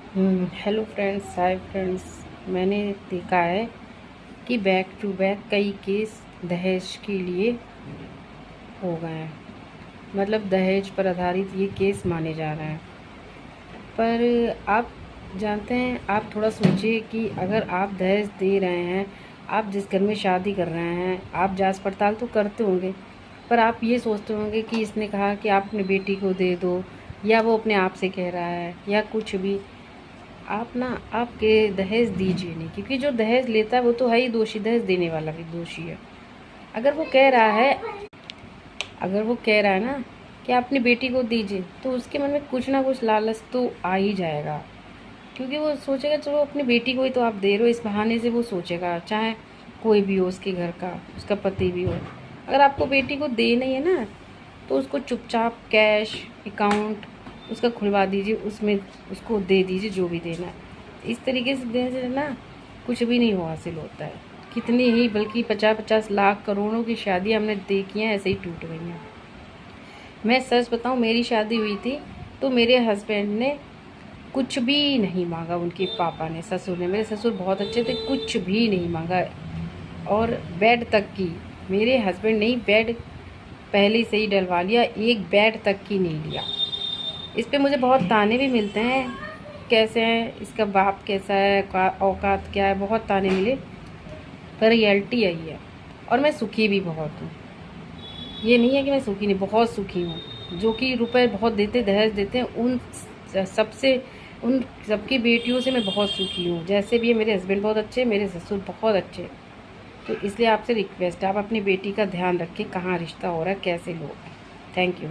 Hello friends, hi friends. मैंने देखा है कि बैक टू बैक कई केस दहेज के लिए हो गए हैं। मतलब दहेज पर आधारित ये केस माने जा रहे हैं। पर आप जानते हैं, आप थोड़ा सोचिए कि अगर आप दहेज दे रहे हैं, आप जिस घर में शादी कर रहे हैं, आप जांच पड़ताल तो करते होंगे, पर आप ये सोचते होंगे कि इसने कहा कि आप अपनी बेटी को दे दो, या वो अपने आप से कह रहा है, या कुछ भी। आपके दहेज दीजिए नहीं, क्योंकि जो दहेज लेता है वो तो है ही दोषी, दहेज देने वाला भी दोषी है। अगर वो कह रहा है अगर वो कह रहा है ना कि आप अपनी बेटी को दीजिए, तो उसके मन में कुछ ना कुछ लालच तो आ ही जाएगा। क्योंकि वो सोचेगा चलो अपनी बेटी को ही तो आप दे रहे हो, इस बहाने से वो सोचेगा, चाहे कोई भी हो उसके घर का, उसका पति भी हो। अगर आपको बेटी को देना ही है ना, तो उसको चुपचाप कैश अकाउंट उसका खुलवा दीजिए, उसमें उसको दे दीजिए जो भी देना है। इस तरीके से देने से ना कुछ भी नहीं हो हासिल होता है। कितनी ही, बल्कि 50-50 लाख करोड़ों की शादियाँ हमने देखी हैं, ऐसे ही टूट गई हैं। मैं सच बताऊं, मेरी शादी हुई थी तो मेरे हस्बैंड ने कुछ भी नहीं मांगा। उनके पापा ने, ससुर ने, मेरे ससुर बहुत अच्छे थे, कुछ भी नहीं मांगा। और बेड तक की, मेरे हस्बैंड ने ही बेड पहले से ही डलवा लिया, एक बेड तक की नहीं लिया। इस पे मुझे बहुत ताने भी मिलते हैं, कैसे है इसका बाप, कैसा है, औकात क्या है, बहुत ताने मिले। पर रियलिटी यही है। और मैं सुखी भी बहुत हूँ। ये नहीं है कि मैं सुखी नहीं, बहुत सुखी हूँ। जो कि रुपए बहुत देते, दहेज देते हैं, सबसे उन सबकी बेटियों से मैं बहुत सुखी हूँ। जैसे भी है, मेरे हस्बैंड बहुत अच्छे, मेरे ससुर बहुत अच्छे। तो इसलिए आपसे रिक्वेस्ट है, आप अपनी बेटी का ध्यान रखें, कहाँ रिश्ता हो रहा है, कैसे लोग। Thank you.